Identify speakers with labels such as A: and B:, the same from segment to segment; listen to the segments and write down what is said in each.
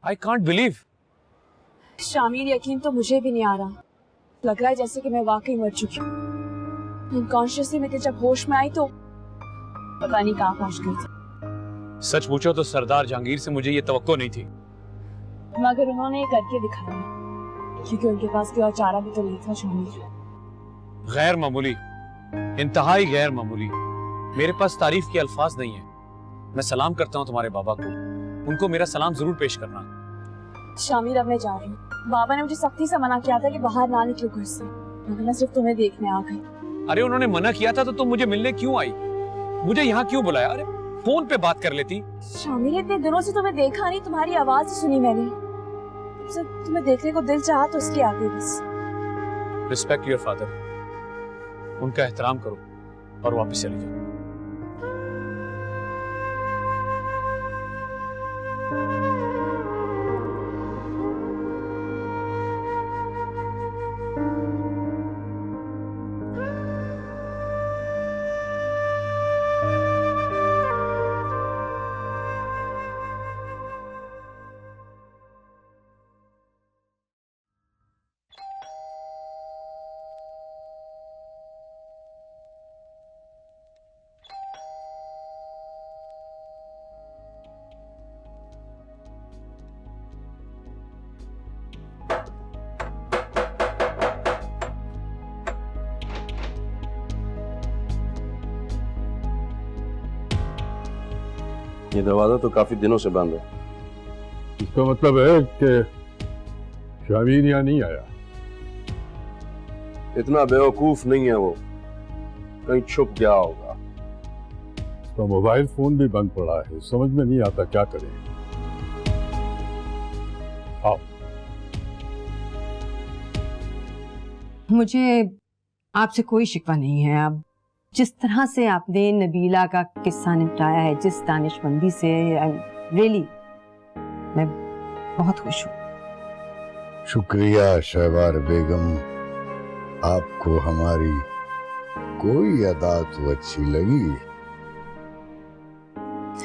A: I can't believe.
B: Shamir, यकीन तो मुझे भी नहीं आ रहा। लग रहा है जैसे कि मैं वाकई मर चुकी हूँ। अनकॉन्शियसली मैं जब होश में आई तो पता नहीं कहाँ पहुंच गई थी।
A: सच पूछो तो सरदार जहांगीर से मुझे ये तवक्को नहीं थी,
B: मगर उन्होंने ये करके दिखाया, क्योंकि उनके पास कोई और चारा भी तो नहीं था। शामिर,
A: गैर मामूली, इंतहाई गैर मामूली। मेरे पास तारीफ के अल्फाज नहीं है। मैं सलाम करता हूँ तुम्हारे बाबा को, उनको मेरा सलाम जरूर पेश करना।
B: शामिर, अब मैं जा रही हूँ। बाबा ने मुझे सख्ती से मना किया था कि बाहर ना निकलो घर से, मगर मैं सिर्फ तुम्हें देखने आ गई।
A: अरे उन्होंने मना किया था तो तुम मुझे मिलने क्यों आई? मुझे यहाँ क्यों बुलाया? अरे फोन पे बात कर लेती।
B: शामिर, इतने दिनों से तुम्हें देखा नहीं, तुम्हारी आवाज ही सुनी मैंने। तुम्हें देखने को दिल चाहा तो उसकी आ गई बस।
A: रिस्पेक्ट योर फादर, उनका एहतराम करो और वापस चले जाओ।
C: ये दरवाजा तो काफी दिनों से बंद है।
D: इसका मतलब है कि शामिर यहाँ नहीं आया।
C: इतना बेवकूफ नहीं है वो, कहीं छुप गया होगा।
D: उसका मोबाइल फोन भी बंद पड़ा है, समझ में नहीं आता क्या करें। आओ।
E: मुझे आपसे कोई शिकवा नहीं है। अब जिस तरह से आपने नबीला का किस्सा निपटाया है, जिस दानिशमंदी से, रियली मैं बहुत खुश हूँ।
F: शुक्रिया शहवार बेगम, आपको हमारी कोई अदा तो अच्छी लगी।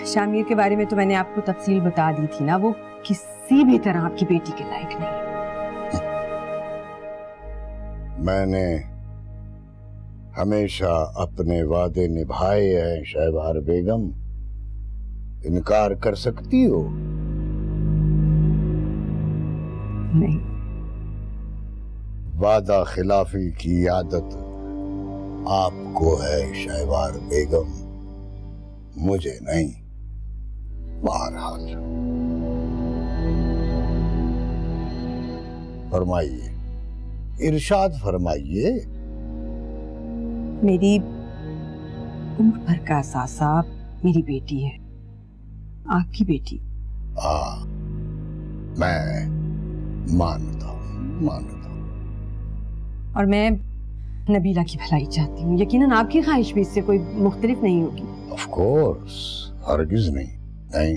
E: शामिर के बारे में तो मैंने आपको तफसील बता दी थी ना, वो किसी भी तरह आपकी बेटी के लायक नहीं।
F: मैंने हमेशा अपने वादे निभाए हैं शहवार बेगम, इनकार कर सकती हो?
E: नहीं।
F: वादा खिलाफी की आदत आपको है शहवार बेगम, मुझे नहीं। बहरहाल फरमाइए, इरशाद फरमाइए।
E: मेरी उम्र भर का सासा मेरी बेटी है, आपकी बेटी।
F: मैं मानता हूँ।
E: और मैं नबीला की भलाई चाहती हूँ। यकीनन आपकी ख्वाहिश भी इससे कोई मुख्तलिफ नहीं होगी।
F: ऑफ कोर्स, हरगिज नहीं। नहीं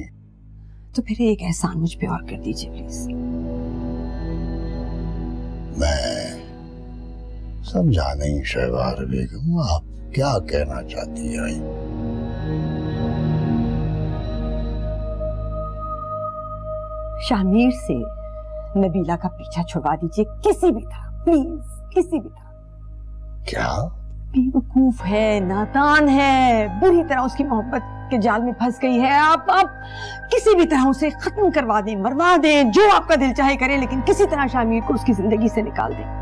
E: तो फिर एक एहसान मुझ पे और कर दीजिए प्लीज।
F: मैं समझा नहीं शहवार बेगम, आप क्या कहना चाहती हैं?
E: शामिर से नबीला का पीछा छुड़वा दीजिए किसी भी तरह, प्लीज, किसी भी तरह।
F: क्या?
E: बेवकूफ है, नादान है, बुरी तरह उसकी मोहब्बत के जाल में फंस गई है। आप किसी भी तरह उसे खत्म करवा दें, मरवा दें, जो आपका दिल चाहे करें, लेकिन किसी तरह शामिर को उसकी जिंदगी से निकाल दें।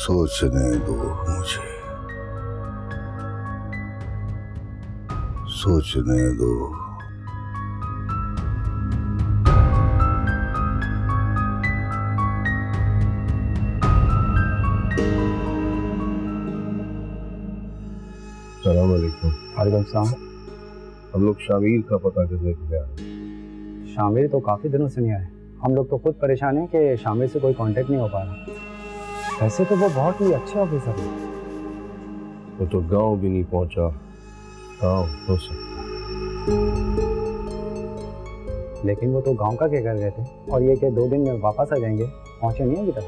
F: सोचने दो मुझे, सोचने दो।
D: सलाम वालेकुम।
G: वालेकुम सलाम।
C: हम लोग शामिर का पता करने के लिए आए।
G: शामिर तो काफ़ी दिनों से नहीं आए। हम लोग तो खुद परेशान हैं कि शामिर से कोई कांटेक्ट नहीं हो पा रहा। वैसे तो वो बहुत ही अच्छे ऑफिसर हैं।
C: वो तो गांव भी नहीं पहुंचा। गांव हो सकता,
G: लेकिन वो तो गांव का क्या कर रहे थे, और ये कि 2 दिन में वापस आ जाएंगे, पहुंचे नहीं अभी तक।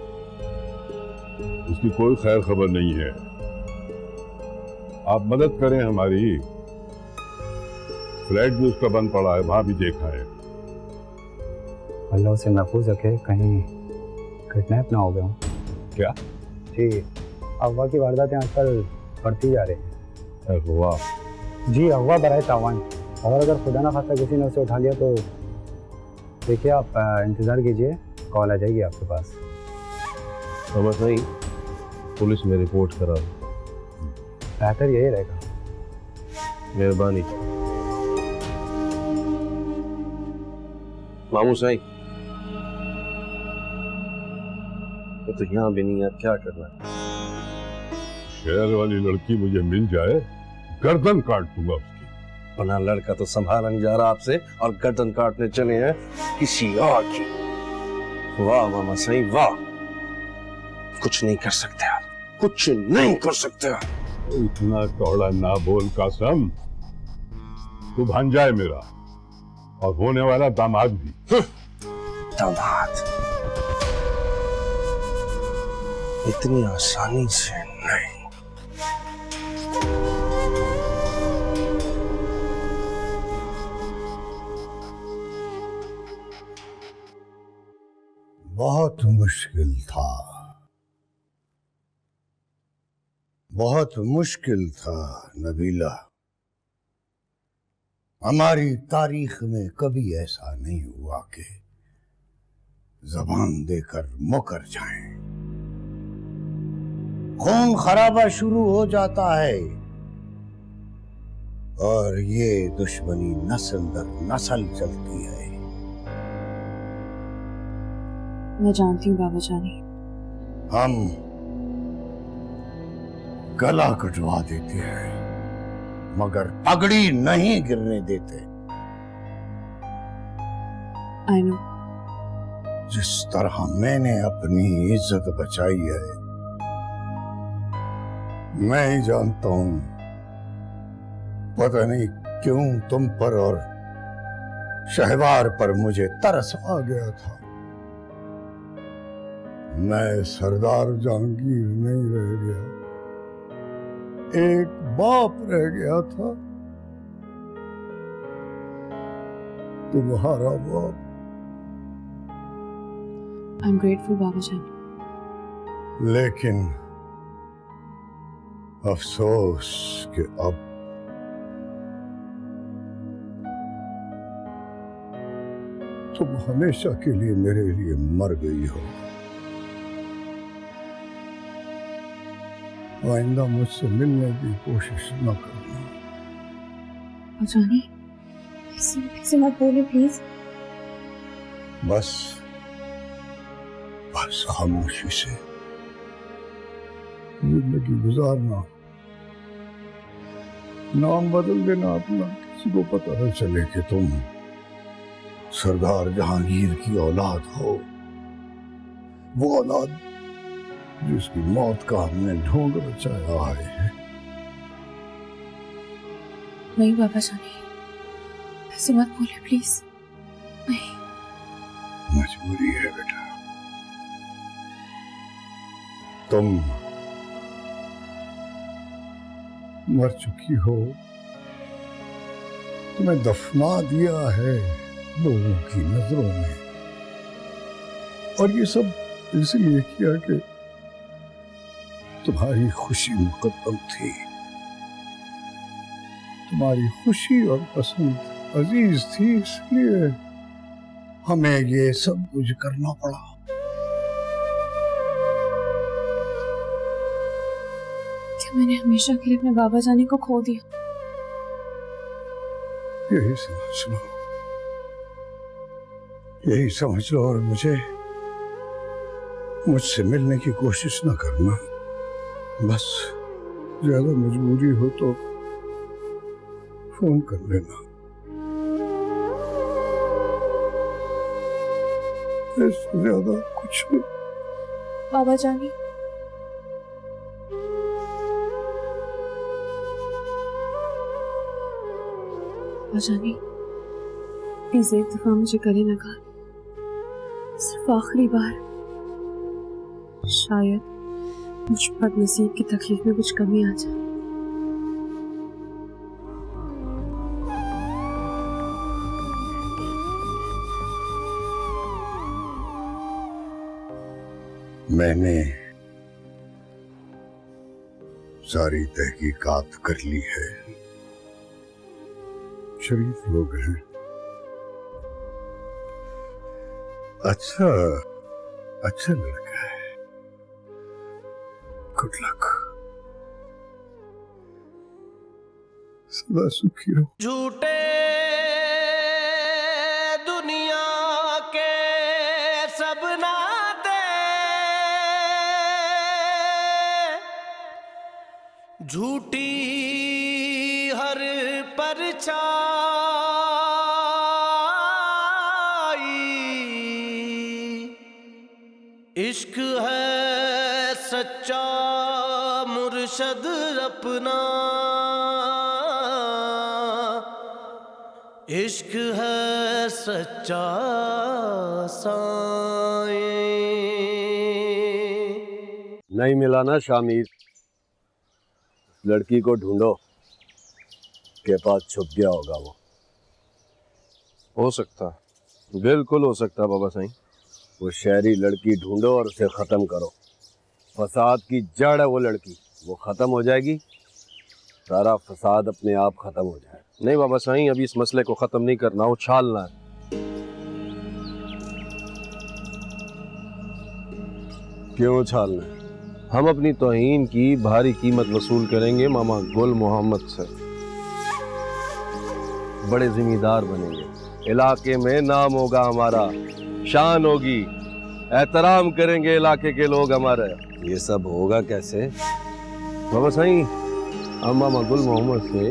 D: इसकी कोई खैर खबर नहीं है। आप मदद करें हमारी। फ्लैट भी उसका बंद पड़ा है, वहां भी देखा है।
G: अल्लाह उसे महफूज रखे, कहीं किडनैप ना हो गया हूँ।
D: क्या?
G: जी, अगवा की वारदातें आजकल बढ़ती जा रही हैं।
D: वाह।
G: जी, अगवा बराए तावान, और अगर खुदा ना खास्ता किसी ने उसे उठा लिया तो देखिए आप इंतज़ार कीजिए, कॉल आ जाएगी आपके पास।
C: समझ नहीं, पुलिस में रिपोर्ट करा।
G: बेहतर यही रहेगा।
C: मेहरबानी। मामू साईं, वो तो यहाँ भी नहीं है, क्या करना है?
D: शहर वाली लड़की मुझे मिल जाए, गर्दन काट दूंगा उसकी।
C: अपना लड़का तो संभाला नहीं जा रहा आपसे, और गर्दन काटने चले हैं किसी और की। वाह मामा साईं वाह, कुछ नहीं कर सकते आप, कुछ नहीं कर सकते आप।
D: इतना कौड़ा ना बोल कासम, तू भांजा है मेरा और होने वाला दामाद भी।
C: दामाद इतनी आसानी से नहीं।
F: बहुत मुश्किल था, बहुत मुश्किल था नबीला। हमारी तारीख में कभी ऐसा नहीं हुआ कि जबान देकर मुकर जाएं। खून खराबा शुरू हो जाता है और ये दुश्मनी नस्ल दर नस्ल चलती है।
B: मैं जानती हूँ बाबा जानी।
F: हम गला कटवा देते हैं मगर पगड़ी नहीं गिरने देते।
B: I know.
F: जिस तरह मैंने अपनी इज्जत बचाई है, मैं ही जानता हूं। पता नहीं क्यों तुम पर और शहवार पर मुझे तरस आ गया था। मैं सरदार जहांगीर नहीं रह गया, एक बाप रह गया था, तुम्हारा बाप।
B: आई एम ग्रेटफुल बाबा जानी।
F: लेकिन अफसोस कि अब तुम हमेशा के लिए मेरे लिए मर गई हो। आइंदा मुझसे मिलने की कोशिश न करना।
B: बाबा जानी ऐसे मत बोले प्लीज।
F: बस खामोशी से जिंदगी गुजारना, नाम बदल देना अपना, किसी को पता न चले कि तुम सरदार जहांगीर की औलाद हो। वो औलाद जिसकी मौत का हमने ढूंढ रचाया है।
B: नहीं बाबा जानी ऐसे मत बोले प्लीज। नहीं,
F: मजबूरी है बेटा। तुम मर चुकी हो, तुम्हें दफना दिया है लोगों की नजरों में, और ये सब इसलिए किया कि तुम्हारी खुशी मुकद्दम थी। तुम्हारी खुशी और पसंद अजीज थी, इसलिए हमें ये सब कुछ करना पड़ा।
B: क्या मैंने हमेशा के लिए अपने बाबा जानी को खो दिया?
F: यही समझ लो, यही समझ लो, और मुझसे मिलने की कोशिश न करना। बस ज्यादा मजबूरी हो तो फोन कर लेना। इससे ज्यादा कुछ नहीं।
B: बाबा जानी बाबा जानी प्लीज एक दफा मुझे गले लगा, सिर्फ आखिरी बार। शायद मुझ बदनसीब की तकलीफ में कुछ कमी आ जाए।
F: मैंने सारी तहकीकात कर ली है। शरीफ लोग हैं। अच्छा लड़का है। Good luck. सदा सुखी रहो।
H: झूठे दुनिया के सब नाते, झूठी हर परछाई, इश्क है सच्चा मुर्शद अपना, इश्क है सच्चा साए।
C: नहीं मिला ना शामिर? लड़की को ढूंढो, के पास छुप गया होगा वो।
I: हो सकता, बिल्कुल हो सकता बाबा साईं।
C: वो शहरी लड़की ढूंढो और उसे खत्म करो। फसाद की जड़ है वो लड़की, वो खत्म हो जाएगी, सारा फसाद अपने आप खत्म हो जाएगा।
I: नहीं बाबा साईं, अभी इस मसले को खत्म नहीं करना, उछालना है।
C: क्यों उछालना है?
I: हम अपनी तौहीन की भारी कीमत वसूल करेंगे मामा गुल मोहम्मद से।
C: बड़े जिम्मेदार बनेंगे, इलाके में नाम होगा हमारा, शान होगी, एहतराम करेंगे इलाके के लोग हमारे। ये सब होगा कैसे?
I: बाबा साईं, हम मामा गुल मोहम्मद से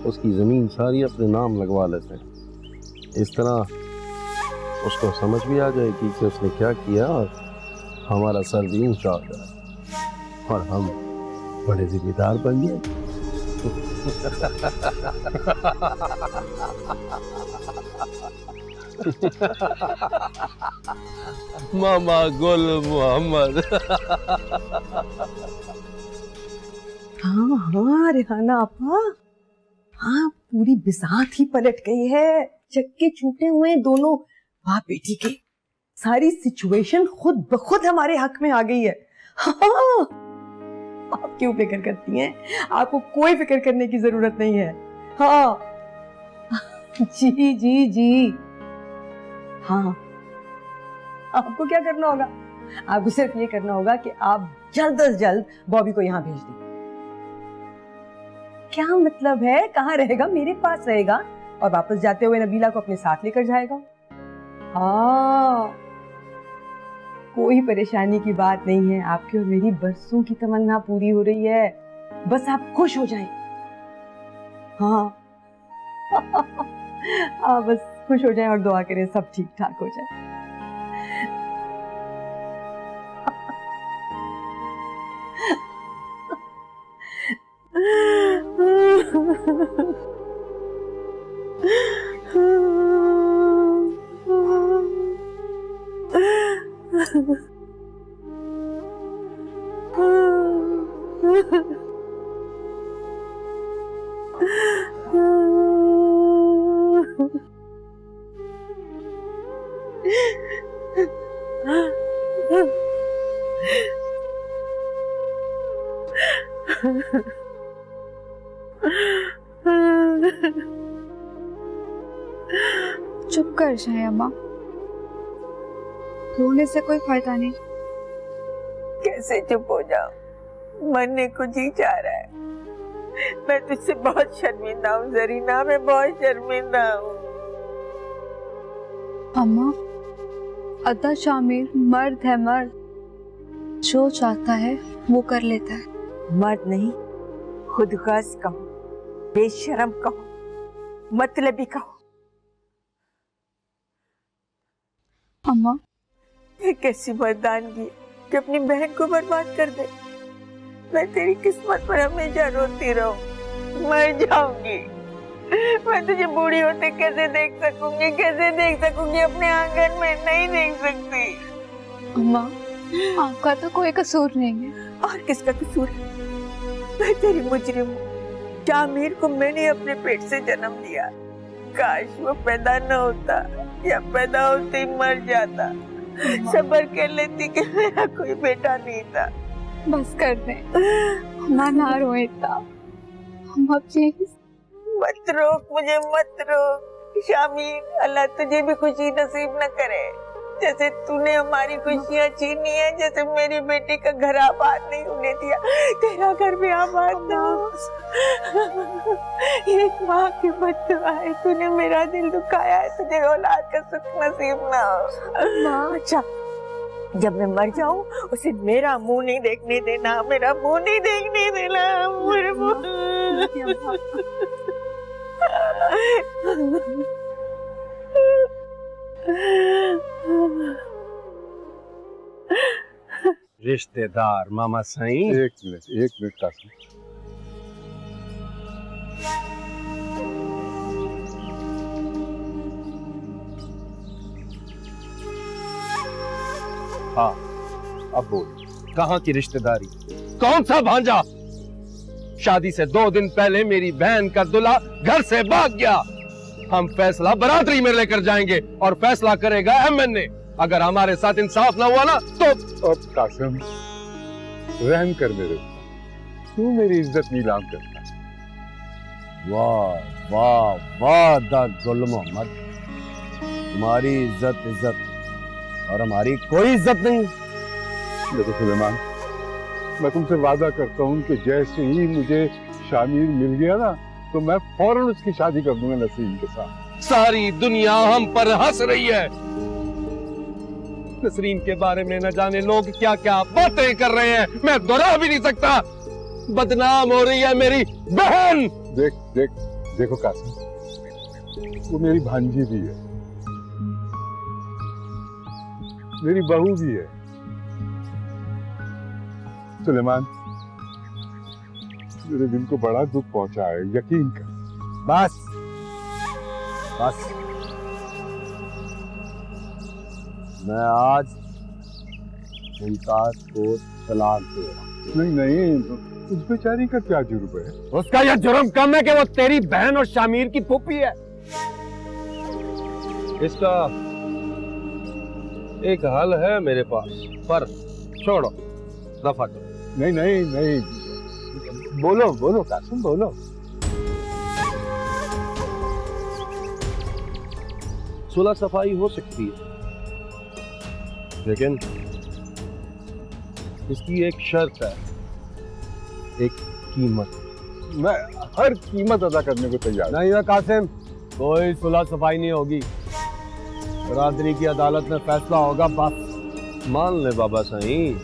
I: उसकी ज़मीन सारी अपने नाम लगवा लेते हैं। इस तरह उसको समझ भी आ जाएगी कि उसने क्या किया और हमारा सर भी ऊंचा हो जाए और हम बड़े जिम्मेदार बन गए। मामा गुल मोहम्मद।
E: हाँ हाँ रेहाना आपा, हाँ पूरी बिसात ही पलट गई है। चक्के छूटे हुए दोनों बाप बेटी के। सारी सिचुएशन खुद ब खुद हमारे हक में आ गई है। हाँ, आप क्यों फिक्र करती हैं? आपको कोई फिक्र करने की जरूरत नहीं है। हाँ जी जी जी हाँ, आपको क्या करना होगा? आपको सिर्फ ये करना होगा कि आप जल्द से जल्द बॉबी को यहाँ भेज दें। क्या मतलब है? कहाँ रहेगा? मेरे पास रहेगा और वापस जाते हुए नबीला को अपने साथ लेकर जाएगा। हाँ, कोई परेशानी की बात नहीं है। आपकी और मेरी बरसों की तमन्ना पूरी हो रही है। बस आप खुश हो जाएं। हाँ आप बस खुश हो जाएं और दुआ करें सब ठीक ठाक हो जाए।
J: चुप कर जाए अम्मा, रोने से कोई फायदा नहीं।
E: कैसे चुप हो जाओ? मरने को जी चाह रहा है। मैं तुझसे बहुत शर्मिंदा हूँ जरीना, मैं बहुत शर्मिंदा हूँ।
J: अम्मा, अदा शामिर मर्द है, मर्द जो चाहता है वो कर लेता है।
E: मर्द नहीं, खुदगर्ज कहो, बेशरम कहो, मतलबी कहो।
J: अम्मा,
E: ये कैसी मर्दानगी कि अपनी बहन को बर्बाद कर दे। मैं तेरी किस्मत पर हमेशा रोती रहूं, मर जाऊंगी। मैं तुझे बूढ़ी होते कैसे देख सकूंगी, कैसे देख सकूंगी? अपने आंगन में नहीं देख सकती।
J: अम्मा, आपका तो कोई कसूर नहीं है।
E: और किसका कसूर है? मैं तेरी मुजरिम हूँ। शामिर को मैंने अपने पेट से जन्म दिया। काश वो पैदा न होता या पैदा होते ही मर जाता। सब्र कर लेती कि मेरा कोई बेटा नहीं था।
J: बस कर दे, मैं ना रोए इतना। हम अब प्लीज
E: मत रोक मुझे, मत रोक शामीर। अल्लाह तुझे भी खुशी नसीब न करे जैसे तूने हमारी खुशियाँ छीनी है, जैसे मेरी बेटी का घर आबाद नहीं होने दिया, तेरा घर भी आबाद ना हो। ये एक माँ की बद्दुआ है, तूने मेरा दिल दुखाया है, तुझे औलाद का सुख नसीब ना हो।
J: माँ,
E: अच्छा जब मैं मर जाऊं उसे मेरा मुंह नहीं देखने देना, मेरा मुंह नहीं देखने देना, मेरे
C: रिश्तेदार मामा साईं।
D: एक मिनट कासिम।
C: हाँ अब बोल, कहाँ की रिश्तेदारी? कौन सा भांजा? शादी से 2 दिन पहले मेरी बहन का दूल्हा घर से भाग गया। हम फैसला बरादरी में लेकर जाएंगे और फैसला करेगा एमएनए। अगर हमारे साथ इंसाफ ना हुआ ना तो
D: अब कासिम रहम कर मेरे, तू मेरी इज्जत नीलाम करता।
I: वाह वाह वाह दा गुल मोहम्मद, तुम्हारी इज्जत और हमारी कोई इज्जत नहीं।
D: देखो सुलेमान, मैं तुमसे वादा करता हूँ कि जैसे ही मुझे शामिर मिल गया ना तो मैं फौरन उसकी शादी कर दूंगा नसीम के साथ।
C: सारी दुनिया हम पर हंस रही है। नसरीन के बारे में न जाने लोग क्या क्या बातें कर रहे हैं, मैं दोहरा भी नहीं सकता। बदनाम हो रही है मेरी बहन।
D: देखो कासिम, वो मेरी भांजी भी है, मेरी बहू भी है। सुलेमान, मेरे दिल को बड़ा दुख पहुंचा है, यकीन कर।
I: बस बस, मैं आज मुमताज को तलाक दे रहा हूं।
D: नहीं, उस बेचारी का क्या जुर्म है?
C: उसका यह जुर्म कम है कि वो तेरी बहन और शामिर की फूफी है। इसका एक हल है मेरे पास, पर छोड़ो, दफा करो।
D: नहीं, बोलो कासिम, बोलो।
C: सुलह सफाई हो सकती है, लेकिन इसकी एक शर्त है, एक कीमत।
D: मैं हर कीमत अदा करने को तैयार।
I: नहीं है कासिम, कोई सुलह सफाई नहीं होगी। बरादरी की अदालत में फैसला होगा, बस।
C: मान ले बाबा साईं,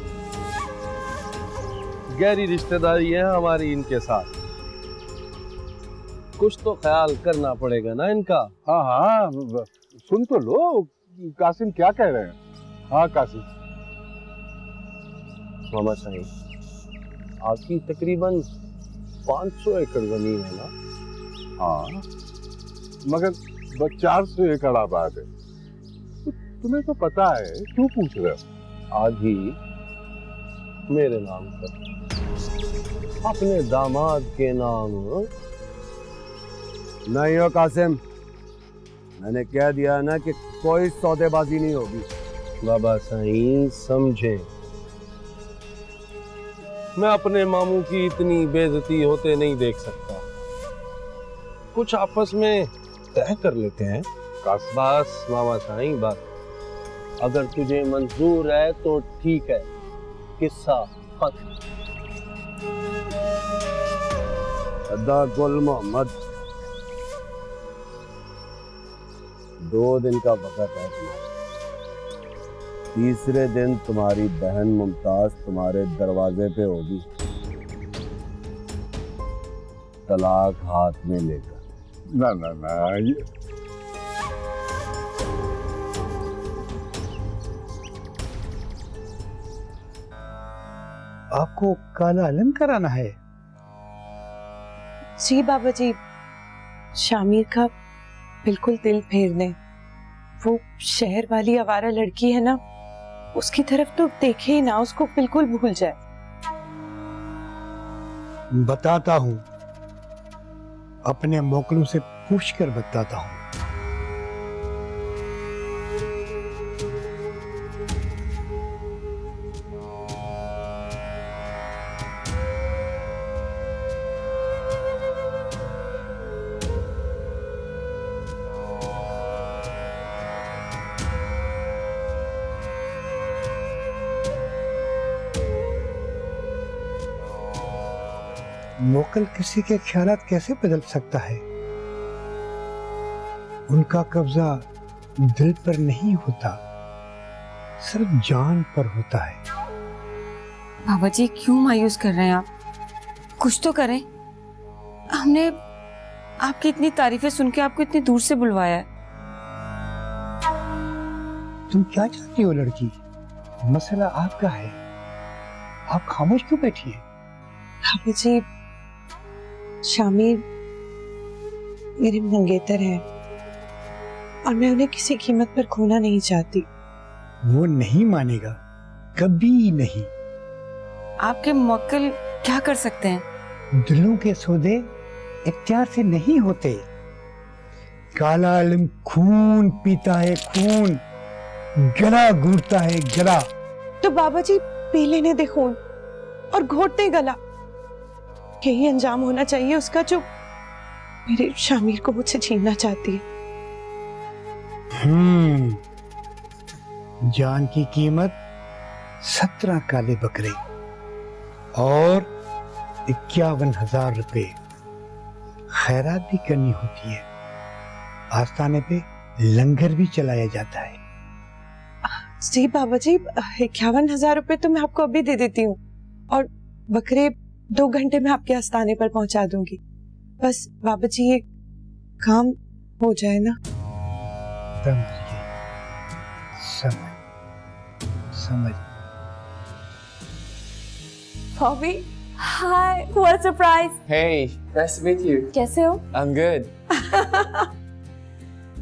C: गहरी रिश्तेदारी है हमारी इनके साथ, कुछ तो ख्याल करना पड़ेगा ना इनका।
D: हाँ, सुन तो लो कासिम क्या कह रहे हैं। हाँ कासिम।
C: मामा साईं, आपकी तकरीबन 500 एकड़ जमीन है ना?
D: हाँ, मगर 400 एकड़ आबाद है। तुम्हें तो पता है, क्यों पूछ रहे हो?
C: आज ही मेरे नाम पर, अपने दामाद के नाम।
I: नहीं हो कासिम, मैंने कह दिया ना कि कोई सौदेबाजी नहीं होगी।
C: बाबा साईं समझे, मैं अपने मामू की इतनी बेइज्जती होते नहीं देख सकता। कुछ आपस में तय कर लेते हैं। बस मामा साईं, बस अगर तुझे मंजूर है तो ठीक है, किस्सा खत्म।
I: अदा गुल मोहम्मद, 2 दिन का वक्त है तुम्हारा। तीसरे दिन तुम्हारी बहन मुमताज तुम्हारे दरवाजे पे होगी, तलाक हाथ में लेकर।
D: ना, ये
F: आपको काला अलम कराना है?
B: जी बाबा जी, शामिर का बिल्कुल दिल फेर दें। वो शहर वाली आवारा लड़की है ना, उसकी तरफ तो देखे ही ना, उसको बिल्कुल भूल जाए।
F: बताता हूँ, अपने मोकलों से पूछकर बताता हूँ। मोकल किसी के ख्यालात कैसे बदल सकता है? उनका कब्जा दिल पर नहीं होता, सिर्फ जान पर होता है।
E: बाबा जी क्यों मायूस कर रहे हैं आप? कुछ तो करें। हमने आपकी इतनी तारीफें सुन के आपको इतनी दूर से बुलवाया है।
F: तुम क्या चाहती हो लड़की? मसला आपका है, आप खामोश क्यों बैठी है?
B: बाबा जी, शामिर मेरे मंगेतर हैं और मैं उन्हें किसी कीमत पर खोना नहीं चाहती।
F: वो नहीं मानेगा, कभी नहीं।
E: आपके मक्कल क्या कर सकते हैं?
F: दिलों के सौदे इख्तियार से नहीं होते। काला इल्म खून पीता है, खून गला घूटता है, गला।
B: तो बाबा जी पी लेने दे खून और घोटते गला। यही अंजाम होना चाहिए उसका जो मेरे शामिर को मुझसे छीनना चाहती है।
F: जान की कीमत 17 काले बकरे और 51,000 रुपए। खैरात भी करनी होती है, आस्थाने पे लंगर भी चलाया जाता है।
B: जी बाबा जी, 51,000 रुपए तो मैं आपको अभी दे देती हूँ और बकरे 2 घंटे में आपके आस्थाने पर पहुंचा दूंगी। बस बाबा जी ये काम हो जाए ना।
F: समझ।
B: Bobby, hi, what surprise.
K: Hey, nice to meet you.
B: कैसे हो?
K: I'm good.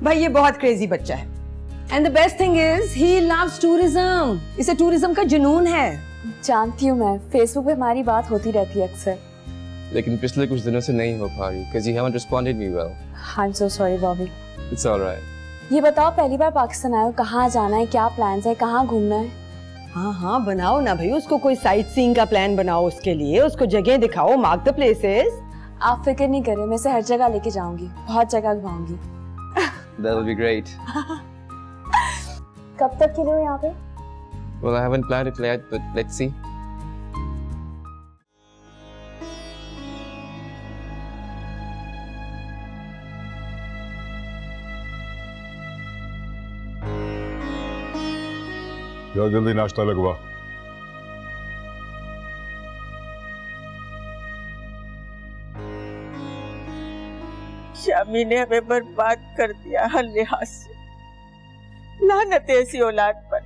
E: भाई ये बहुत क्रेजी बच्चा है। And the best thing is he loves tourism. इसे टूरिज्म का जुनून है।
B: जानती हूँ मैं, फेसबुक पे हमारी बात होती रहती है अक्सर।
K: लेकिन पिछले कुछ दिनों से नहीं हो पा रही because you haven't responded me well.
B: I'm so sorry Bobby.
K: It's all right.
B: ये बताओ, पहली बार पाकिस्तान आए हो, कहाँ जाना है, क्या प्लान्स है, कहाँ घूमना है?
E: हाँ हाँ बनाओ ना भाई, उसको कोई साइट सीइंग का प्लान बनाओ, उसके लिए उसको जगह दिखाओ, मार्क द प्लेसेस।
B: आप फिक्र नहीं करें, मैं इसे हर जगह लेके जाऊंगी, बहुत जगह घुमाऊंगी।
K: That'll be great.
B: कब तक के लिए हो यहाँ पे?
K: Well, I haven't planned it yet, but let's see.
D: जाओ जल्दी नाश्ता लगवा।
L: शामी ने हमें बर्बाद कर दिया हर लिहाज से। लानत है ऐसी औलाद पर।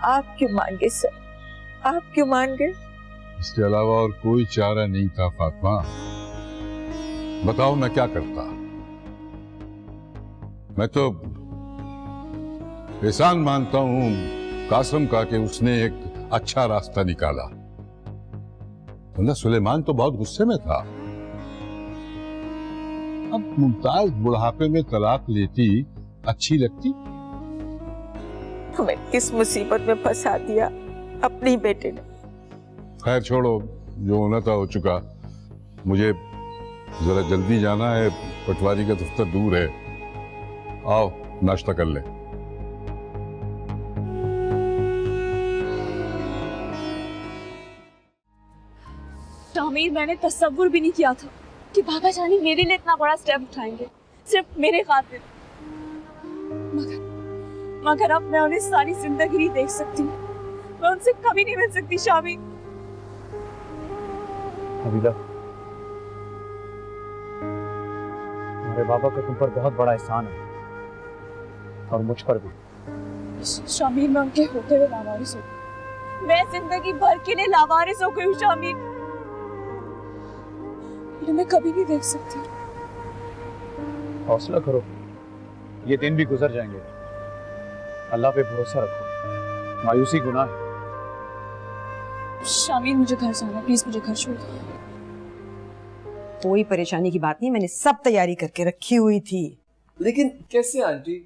L: आप क्यों मान गए सर? आप क्यों मान गए?
D: इसके अलावा और कोई चारा नहीं था फातिमा। बताओ मैं क्या करता? मैं तो एहसान मानता हूं कासम का कि उसने एक अच्छा रास्ता निकाला, वरना सुलेमान तो बहुत गुस्से में था। अब मुमताज बुढ़ापे में तलाक लेती अच्छी लगती?
L: हमें किस मुसीबत में फंसा दिया अपनी बेटे ने।
D: खैर छोड़ो, जो होना था हो चुका। मुझे जरा जल्दी जाना है, पटवारी का दफ्तर दूर है। आओ नाश्ता कर ले।
B: शामिर, मैंने तस्वुर भी नहीं किया था कि बाबा जानी मेरे लिए इतना बड़ा स्टेप उठाएंगे, सिर्फ मेरे खातिर। मगर अब मैं उन्हें सारी जिंदगी नहीं देख सकती, मैं उनसे कभी नहीं मिल सकती। शामिर,
G: हबीबा, तुम्हारे बाबा का तुम पर बहुत बड़ा एहसान है और मुझ पर भी।
B: शामिर, मैं उनके होते हुए लावारिस हूँ। मैं जिंदगी भर के लिए लावारिस हो गई हूँ शामिर, मैं कभी नहीं देख सकती।
G: हौसला करो, ये दिन भी गुजर जाएंगे। अल्लाह पे भरोसा रखो, मायूसी गुनाह है।
B: शामिर, मुझे घर जाना, प्लीज मुझे घर छोड़ दो।
E: कोई परेशानी की बात नहीं, मैंने सब तैयारी करके रखी हुई थी।
K: लेकिन कैसे आंटी?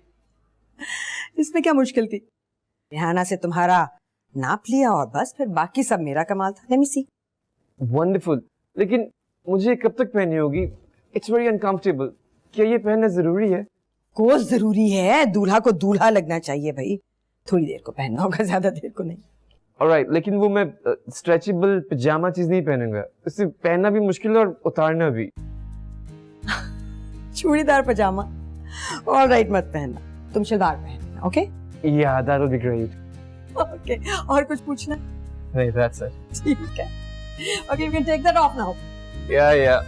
E: इसमें क्या मुश्किल थी? रिहाना से तुम्हारा नाप लिया और बस, फिर बाकी सब मेरा कमाल था। लेट मी सी।
K: Wonderful. लेकिन मुझे कब तक पहनी होगी? It's very uncomfortable. क्या ये पहनना जरूरी है?
E: कोई जरूरी है, दूल्हा को दूल्हा लगना चाहिए भाई। थोड़ी देर को पहनना होगा, ज्यादा देर को नहीं।
K: ऑलराइट, लेकिन वो मैं स्ट्रेचेबल पजामा चीज नहीं पहनूंगा। उसे पहनना भी मुश्किल है और उतारना भी।
E: चूड़ीदार पजामा ऑलराइट, मत पहनना, तुम शलवार पहनना। ओके
K: या that will be great.
E: Okay, और कुछ पूछना?
K: नहीं, दैट्स इट।
E: ठीक है। Okay, you can take that off now.
K: या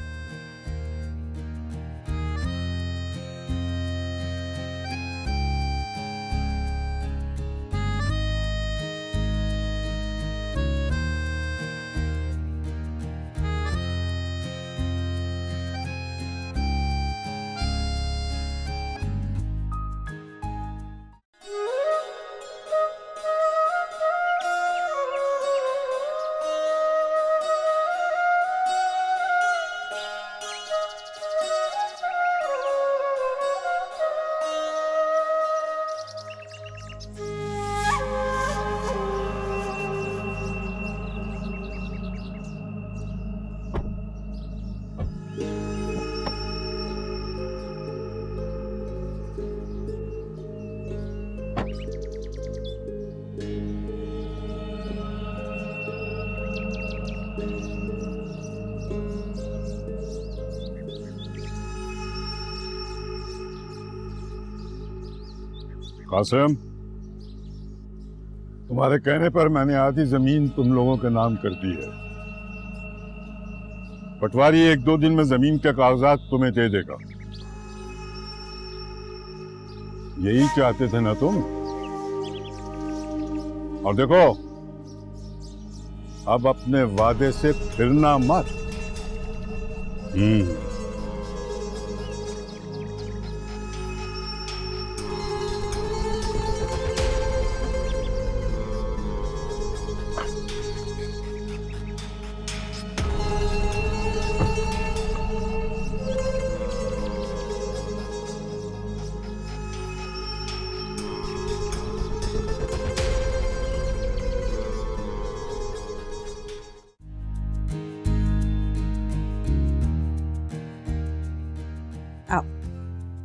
D: कासिम, तुम्हारे कहने पर मैंने आधी जमीन तुम लोगों के नाम कर दी है। पटवारी 1-2 दिन में जमीन के कागजात तुम्हें दे देगा। यही चाहते थे ना तुम? और देखो, अब अपने वादे से फिरना मत।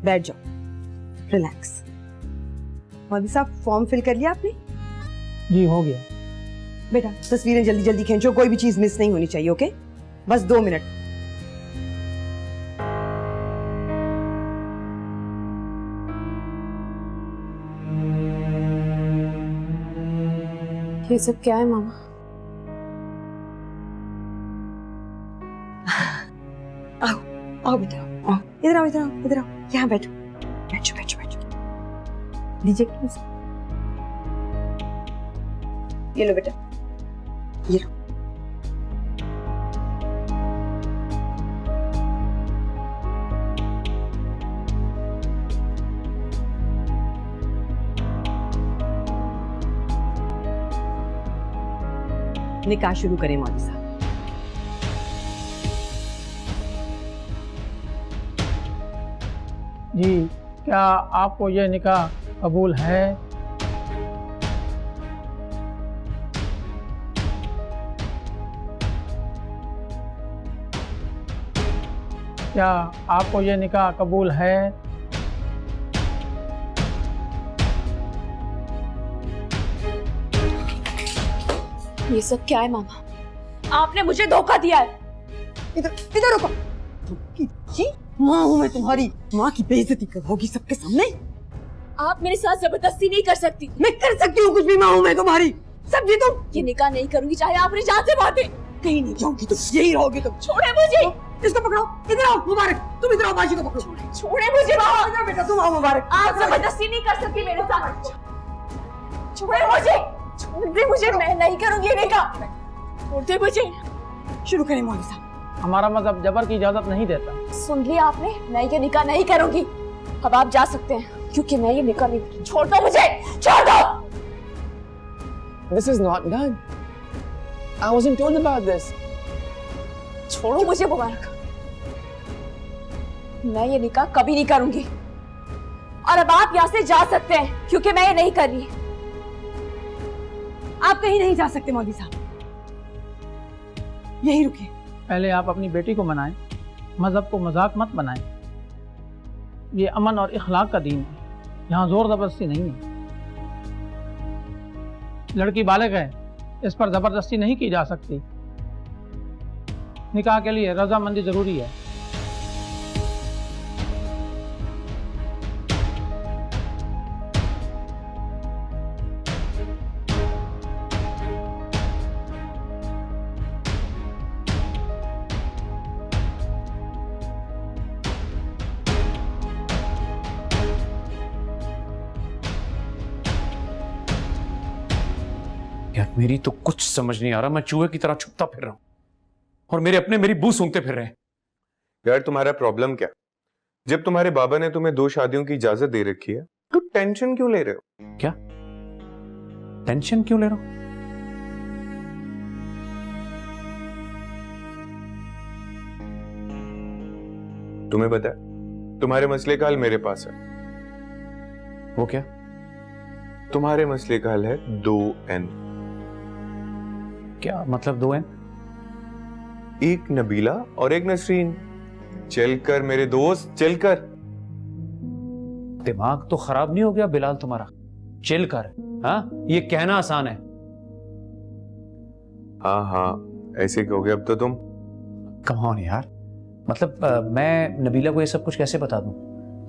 E: बैठ जाओ, रिलैक्स। मौलवी साहब, फॉर्म फिल कर लिया आपने?
G: जी हो गया।
E: बेटा तस्वीरें जल्दी जल्दी खींचो, कोई भी चीज मिस नहीं होनी चाहिए। ओके, बस 2 मिनट।
B: ये सब क्या है मामा?
E: आओ आओ बेटा, आओ, इधर आओ, इधर आओ, इधर आओ, यहाँ बैठो, बैठो बैठो बैठो। लीजिए, ये लो बेटा, ये लो। निकाह शुरू करें मौलवी साहब।
G: जी, क्या आपको ये निकाह कबूल है? क्या आपको ये निकाह कबूल है?
B: ये सब क्या है मामा? आपने मुझे धोखा दिया है।
E: इधर इधर रुको। जी, माँ हूँ मैं तुम्हारी, माँ की बेइज्जती करोगी सबके सामने?
B: आप मेरे साथ जबरदस्ती नहीं कर सकती।
E: मैं कर सकती हूँ कुछ भी, माँ हूँ मैं तुम्हारी। समझी तुम?
B: ये निकाह नहीं करूंगी चाहे आप अपनी जान से मार दे।
E: कहीं नहीं जाऊंगी तुम, यही रहोगी तुम।
B: छोड़े मुझे।
E: इसको पकड़ो, इधर आओ मुबारक, तुम इधर आओ, बाजी को पकड़ो।
B: छोड़े मुझे मामा।
E: इधर बेटा, तुम आओ मुबारक।
B: आप जबरदस्ती नहीं कर सकती मेरे साथ। छोड़े मुझे, छोड़ दे मुझे, मैं नहीं करूंगी ये निकाह। छोड़ दे मुझे।
E: शुरू करें मौलवी साहब।
G: हमारा मजहब जबर की इजाजत नहीं देता।
B: सुन लिया आपने, मैं ये निकाह नहीं करूंगी। अब आप जा सकते हैं, क्योंकि मैं ये निकाह नहीं। छोड़ दो मुझे, छोड़ दो।
K: This is not done. I wasn't told about this.
B: छोड़ो मुझे मुबारक, मैं ये निकाह कभी नहीं करूंगी। और अब आप यहाँ से जा सकते हैं, क्योंकि मैं ये नहीं कर रही।
E: आप कहीं नहीं जा सकते मौलवी साहब, यही रुकिए।
G: पहले आप अपनी बेटी को मनाएं, मजहब को मजाक मत बनाएं। ये अमन और इखलाक का दीन है, यहाँ जोर जबरदस्ती नहीं है। लड़की बालिग है,
M: इस पर जबरदस्ती नहीं की जा सकती। निकाह के लिए रजामंदी जरूरी है।
A: यार मेरी तो कुछ समझ नहीं आ रहा, मैं चूहे की तरह छुपता फिर रहा हूं और मेरे अपने मेरी बू सूंघते फिर रहे हैं।
N: यार तुम्हारा प्रॉब्लम क्या? जब तुम्हारे बाबा ने तुम्हें 2 शादियों की इजाजत दे रखी है तो टेंशन क्यों ले रहे हो?
A: क्या टेंशन क्यों ले रहा हूं?
N: तुम्हें पता है तुम्हारे मसले का हल मेरे पास है।
A: वो क्या?
N: तुम्हारे मसले का हल है 2N।
A: क्या मतलब 2N?
N: एक नबीला और एक नसरीन। चलकर मेरे दोस्त, चलकर।
A: दिमाग तो खराब नहीं हो गया बिलाल तुम्हारा? चिल कर। हाँ, ये कहना आसान है।
N: हाँ हाँ ऐसे कहोगे अब तो तुम।
A: कम ऑन यार, मतलब मैं नबीला को ये सब कुछ कैसे बता दूं?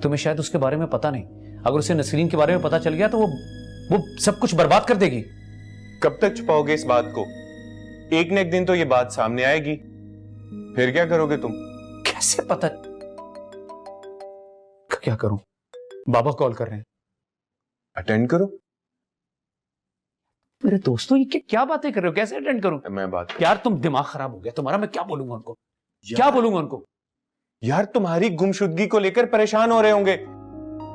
A: तुम्हें शायद उसके बारे में पता नहीं। अगर उसे नसरीन के बारे में पता चल गया तो वो सब कुछ बर्बाद कर देगी।
N: कब तक छुपाओगे इस बात को? एक न एक दिन तो ये बात सामने आएगी, फिर क्या करोगे तुम?
A: कैसे पता? क्या करूं? बाबा कॉल कर रहे हैं।
N: अटेंड करो।
A: मेरे दोस्तों, ये क्या बातें कर रहे हो? कैसे अटेंड करूं?
N: मैं बात
A: यार तुम दिमाग खराब हो गया तुम्हारा। मैं क्या बोलूंगा उनको? क्या बोलूंगा उनको?
N: यार तुम्हारी गुमशुदगी को लेकर परेशान हो रहे होंगे,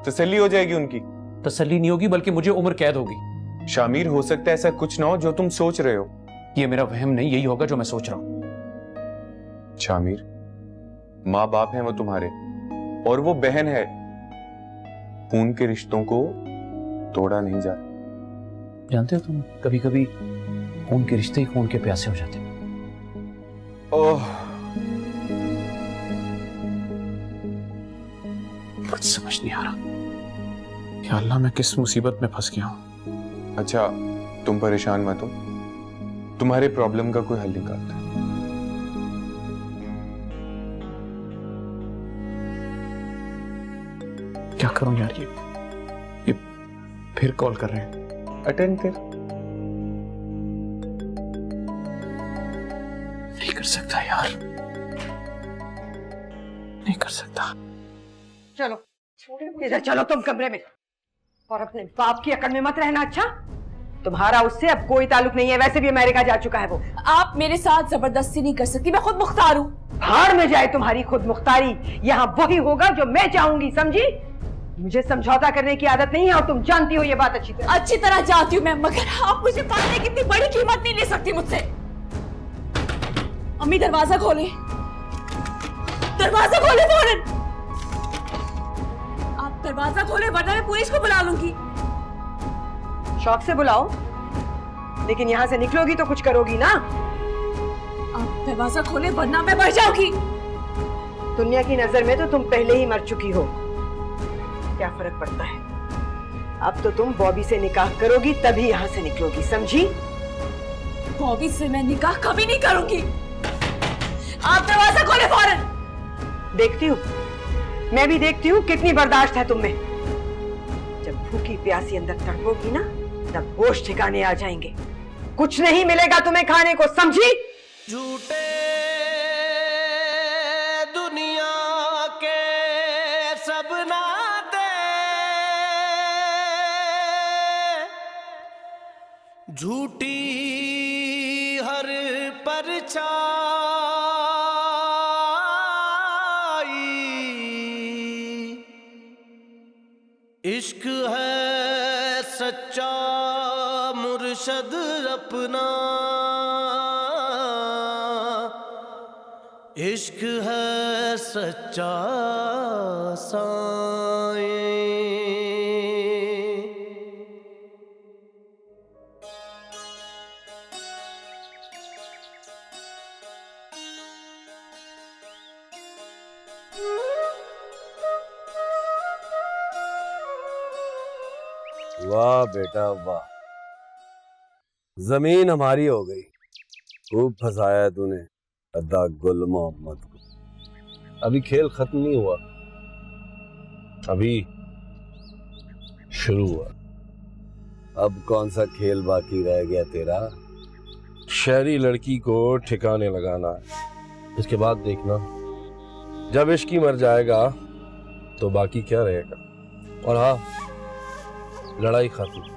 N: तसल्ली हो जाएगी उनकी।
A: तसल्ली नहीं होगी बल्कि मुझे उम्र कैद होगी।
N: शामिर, हो सकता है ऐसा कुछ ना हो जो तुम सोच रहे हो।
A: ये मेरा वहम नहीं, यही होगा जो मैं सोच रहा हूं।
N: शामिर, माँ बाप हैं वो तुम्हारे, और वो बहन है। खून के रिश्तों को तोड़ा नहीं जाता।
A: जानते हो तुम, कभी कभी खून के रिश्ते ही खून के प्यासे हो जाते हैं।
N: ओह,
A: कुछ समझ नहीं आ रहा। या अल्लाह, मैं किस मुसीबत में फंस गया हूं।
N: अच्छा तुम परेशान मत हो, तुम्हारे प्रॉब्लम का कोई हल निकालता है।
A: क्या करूं यार? ये फिर कॉल कर रहे हैं।
N: अटेंड कर।
A: नहीं कर सकता यार, नहीं कर सकता।
E: चलो इधर चलो तुम कमरे में, और अपने बाप की अकड़ में मत रहना। अच्छा, तुम्हारा उससे अब कोई ताल्लुक नहीं है, वैसे भी अमेरिका जा चुका है वो।
B: आप मेरे साथ जबरदस्ती नहीं कर सकती, मैं खुद मुख्तार हूँ।
E: भाड़ में जाए तुम्हारी खुद मुख्तारी, यहाँ वही होगा जो मैं चाहूंगी, समझी? मुझे समझौता करने की आदत नहीं है और तुम जानती हो ये बात अच्छी तरह।
B: अच्छी तरह जानती हूँ मैं, मगर आप मुझे पालने की इतनी बड़ी कीमत नहीं ले सकती मुझसे। अम्मी दरवाजा खोले, दरवाजा खोले फौरन। आप दरवाजा खोले वरना मैं पुलिस को बुला लूंगी।
E: शौक से बुलाओ, लेकिन यहाँ से निकलोगी तो कुछ करोगी ना।
B: आप दरवाजा खोले वरना मैं मर जाऊंगी।
E: दुनिया की नजर में तो तुम पहले ही मर चुकी हो, क्या फर्क पड़ता है? अब तो तुम बॉबी से निकाह करोगी तभी यहाँ से निकलोगी, समझी?
B: बॉबी से मैं निकाह कभी नहीं करूंगी। आप दरवाजा खोले फौरन।
E: देखती हूँ, मैं भी देखती हूँ कितनी बर्दाश्त है तुम में। जब भूखी प्यासी अंदर तड़पोगी ना, तब होश ठिकाने आ जाएंगे। कुछ नहीं मिलेगा तुम्हें खाने को, समझी?
H: झूठे दुनिया के सब नाते, झूठी हर परछाई, इश्क है सच्चा मुर्शद अपना, इश्क है सच्चा साए।
I: वाह बेटा वाह,
C: जमीन हमारी हो गई। खूब फंसाया तूने अद्दा गुल मोहम्मद को। अभी खेल खत्म नहीं हुआ, अभी शुरू हुआ। अब कौन सा खेल बाकी रह गया तेरा? शहरी लड़की को ठिकाने लगाना है। इसके बाद देखना, जब इश्क ही मर जाएगा तो बाकी क्या रहेगा। और हाँ, लड़ाई खत्म।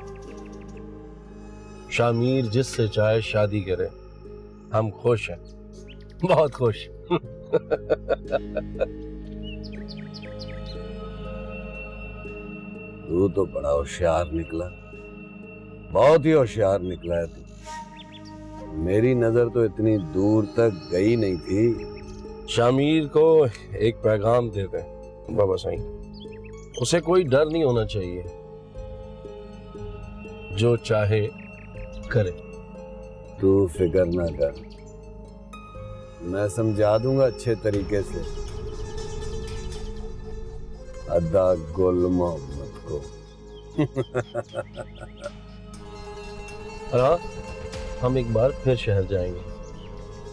C: शामीर जिससे चाहे शादी करे, हम खुश हैं, बहुत खुश। तू तो बड़ा होशियार निकला, बहुत ही होशियार निकला है तू। मेरी नजर तो इतनी दूर तक गई नहीं थी। शामीर को एक पैगाम दे दे बाबा साईं, उसे कोई डर नहीं होना चाहिए, जो चाहे करे। तू फिक्र ना कर, मैं समझा दूंगा अच्छे तरीके से अद्दा गुल मोहम्मद को। हाँ, हम एक बार फिर शहर जाएंगे।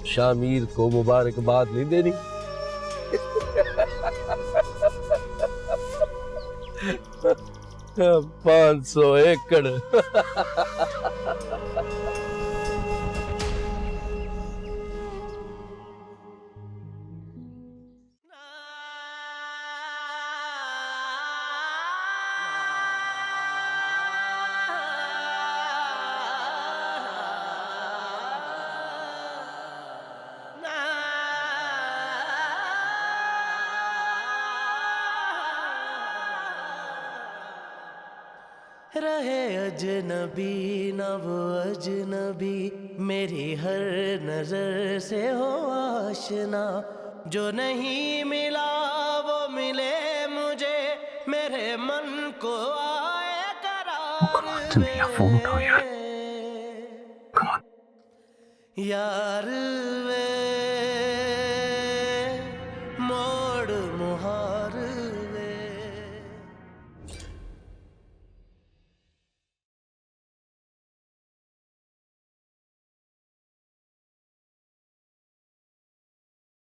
C: शामीर को मुबारकबाद नहीं देनी? 500 एकड़।
H: रहे अजनबी न वो अजनबी, मेरी हर नजर से हो आशना। जो नहीं मिला वो मिले मुझे, मेरे मन को आए करार वे।
A: फोन उठाओ यार।
H: यार वे